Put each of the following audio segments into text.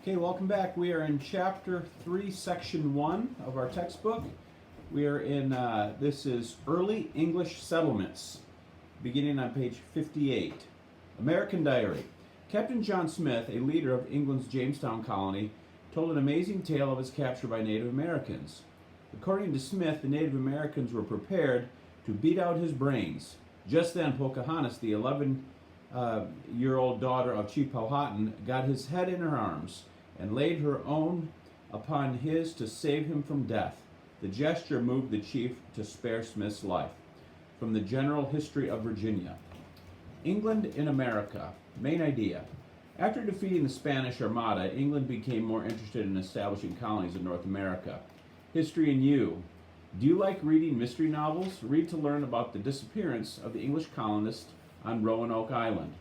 Okay, welcome back. We are in Chapter 3, Section 1 of our textbook. We are in, this is Early English Settlements, beginning on page 58. American Diary. Captain John Smith, a leader of England's Jamestown colony, told an amazing tale of his capture by Native Americans. According to Smith, the Native Americans were prepared to beat out his brains. Just then, Pocahontas, the 11-year-old daughter of Chief Powhatan, got his head in her arms and laid her own upon his to save him from death. The gesture moved the chief to spare Smith's life. From the General History of Virginia. England in America. Main idea. After defeating the Spanish Armada, England became more interested in establishing colonies in North America. History in you. Do you like reading mystery novels? Read to learn about the disappearance of the English colonists on Roanoke Island.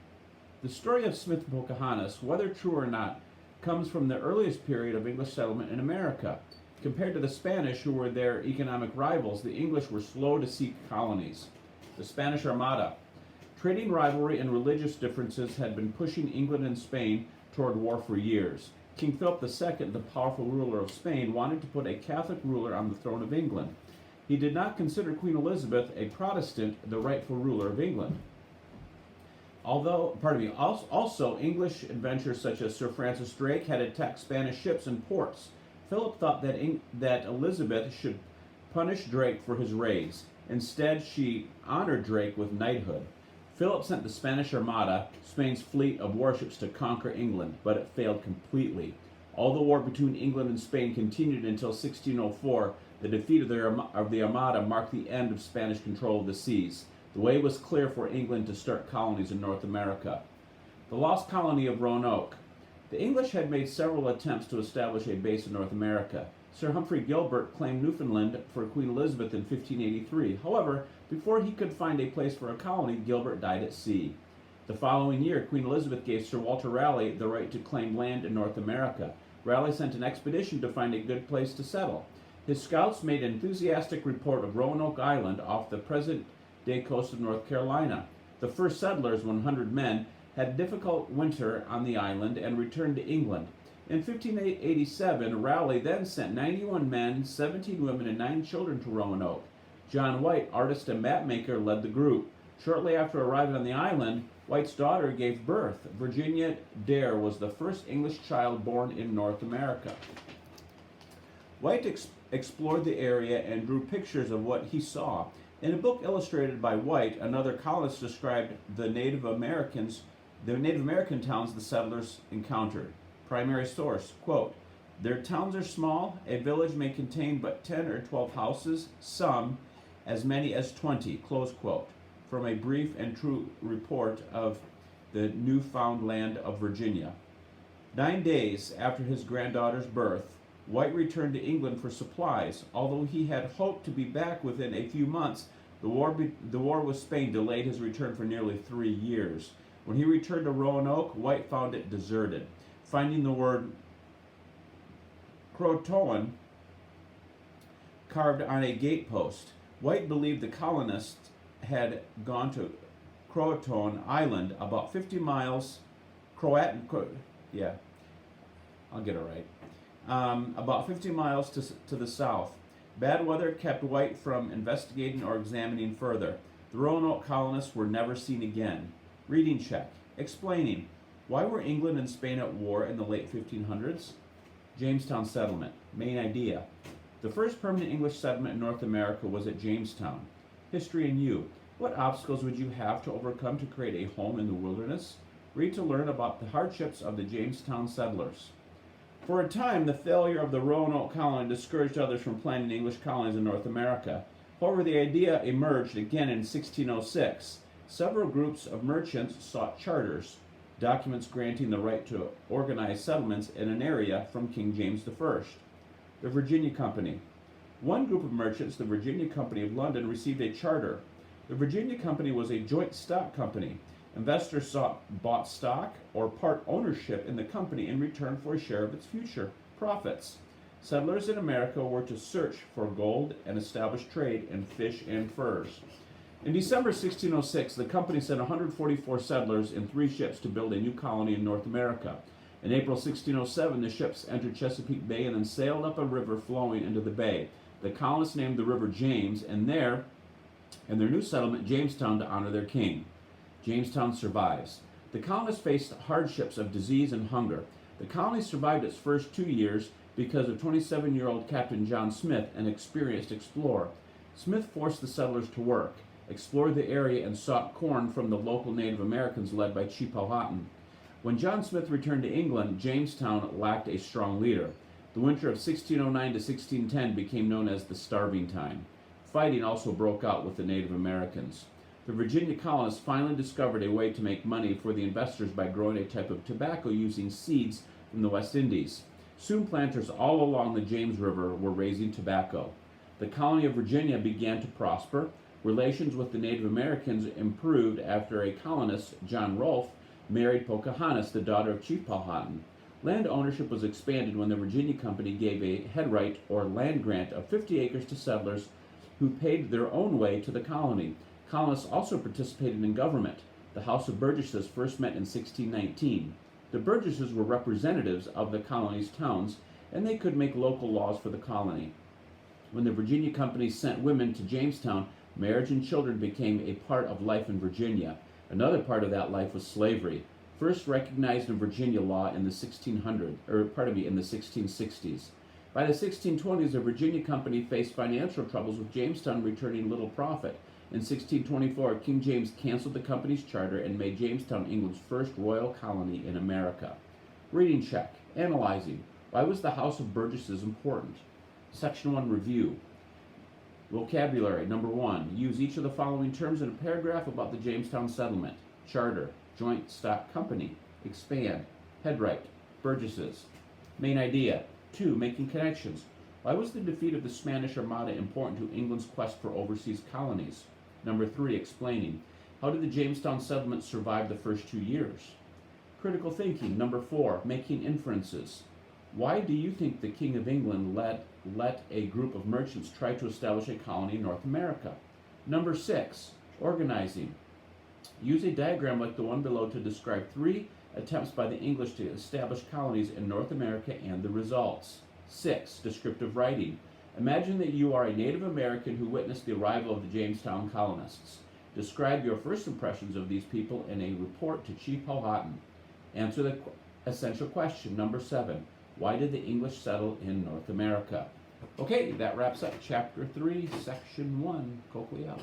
The story of Smith and Pocahontas, whether true or not, comes from the earliest period of English settlement in America. Compared to the Spanish, who were their economic rivals, the English were slow to seek colonies. The Spanish Armada. Trading rivalry and religious differences had been pushing England and Spain toward war for years. King Philip II, the powerful ruler of Spain, wanted to put a Catholic ruler on the throne of England. He did not consider Queen Elizabeth, a Protestant, the rightful ruler of England. Also, English adventurers such as Sir Francis Drake had attacked Spanish ships and ports. Philip thought that Elizabeth should punish Drake for his raids. Instead, she honored Drake with knighthood. Philip sent the Spanish Armada, Spain's fleet of warships, to conquer England, but it failed completely. All the war between England and Spain continued until 1604. The defeat of the Armada marked the end of Spanish control of the seas. The way was clear for England to start colonies in North America. The lost colony of Roanoke. The English had made several attempts to establish a base in North America. Sir Humphrey Gilbert claimed Newfoundland for Queen Elizabeth in 1583. However, before he could find a place for a colony, Gilbert died at sea. The following year, Queen Elizabeth gave Sir Walter Raleigh the right to claim land in North America. Raleigh sent an expedition to find a good place to settle. His scouts made an enthusiastic report of Roanoke Island off the present-day coast of North Carolina. The first settlers, 100 men, had a difficult winter on the island and returned to England. In 1587, Raleigh then sent 91 men, 17 women, and 9 children to Roanoke. John White, artist and mapmaker, led the group. Shortly after arriving on the island, White's daughter gave birth. Virginia Dare was the first English child born in North America. White explored the area and drew pictures of what he saw. In a book illustrated by White, another colonist described the Native American towns the settlers encountered. Primary source, quote, "Their towns are small. A village may contain but 10 or 12 houses, some as many as 20, close quote, from a brief and true report of the Newfoundland of Virginia. 9 days after his granddaughter's birth, White returned to England for supplies. Although he had hoped to be back within a few months, the war with Spain delayed his return for nearly 3 years. When he returned to Roanoke, White found it deserted. Finding the word Croatoan carved on a gatepost, White believed the colonists had gone to Croatoan Island, about 50 miles, about 50 miles to the south. Bad weather kept White from investigating or examining further. The Roanoke colonists were never seen again. Reading check. Explaining. Why were England and Spain at war in the late 1500s? Jamestown Settlement. Main idea. The first permanent English settlement in North America was at Jamestown. History in you. What obstacles would you have to overcome to create a home in the wilderness? Read to learn about the hardships of the Jamestown settlers. For a time, the failure of the Roanoke colony discouraged others from planting English colonies in North America. However, the idea emerged again in 1606. Several groups of merchants sought charters, documents granting the right to organize settlements in an area, from King James I. The Virginia Company. One group of merchants, the Virginia Company of London, received a charter. The Virginia Company was a joint stock company. Investors bought stock or part ownership in the company in return for a share of its future profits. Settlers in America were to search for gold and establish trade in fish and furs. In December 1606, the company sent 144 settlers in 3 ships to build a new colony in North America. In April 1607, the ships entered Chesapeake Bay and then sailed up a river flowing into the bay. The colonists named the river James, and their new settlement, Jamestown, to honor their king. Jamestown survives. The colonists faced hardships of disease and hunger. The colony survived its first 2 years because of 27-year-old Captain John Smith, an experienced explorer. Smith forced the settlers to work, explored the area, and sought corn from the local Native Americans led by Chief Powhatan. When John Smith returned to England, Jamestown lacked a strong leader. The winter of 1609 to 1610 became known as the Starving Time. Fighting also broke out with the Native Americans. The Virginia colonists finally discovered a way to make money for the investors by growing a type of tobacco using seeds from the West Indies. Soon planters all along the James River were raising tobacco. The colony of Virginia began to prosper. Relations with the Native Americans improved after a colonist, John Rolfe, married Pocahontas, the daughter of Chief Powhatan. Land ownership was expanded when the Virginia Company gave a headright or land grant of 50 acres to settlers who paid their own way to the colony. Colonists also participated in government. The House of Burgesses first met in 1619. The Burgesses were representatives of the colony's towns, and they could make local laws for the colony. When the Virginia Company sent women to Jamestown, marriage and children became a part of life in Virginia. Another part of that life was slavery, first recognized in Virginia law in the 1660s. By the 1620s, the Virginia Company faced financial troubles, with Jamestown returning little profit. In 1624, King James canceled the company's charter and made Jamestown England's first royal colony in America. Reading check. Analyzing. Why was the House of Burgesses important? Section 1 Review. Vocabulary. Number 1. Use each of the following terms in a paragraph about the Jamestown Settlement. Charter. Joint stock company. Expand. Headright. Burgesses. Main idea. 2. Making connections. Why was the defeat of the Spanish Armada important to England's quest for overseas colonies? Number 3. Explaining. How did the Jamestown Settlement survive the first 2 years? Critical thinking. Number 4. Making inferences. Why do you think the King of England let a group of merchants try to establish a colony in North America? Number 6. Organizing. Use a diagram like the one below to describe 3 attempts by the English to establish colonies in North America and the results. 6. Descriptive writing. Imagine that you are a Native American who witnessed the arrival of the Jamestown colonists. Describe your first impressions of these people in a report to Chief Powhatan. Answer the essential question. Number 7. Why did the English settle in North America? Okay, that wraps up Chapter 3, Section 1. Coakley out.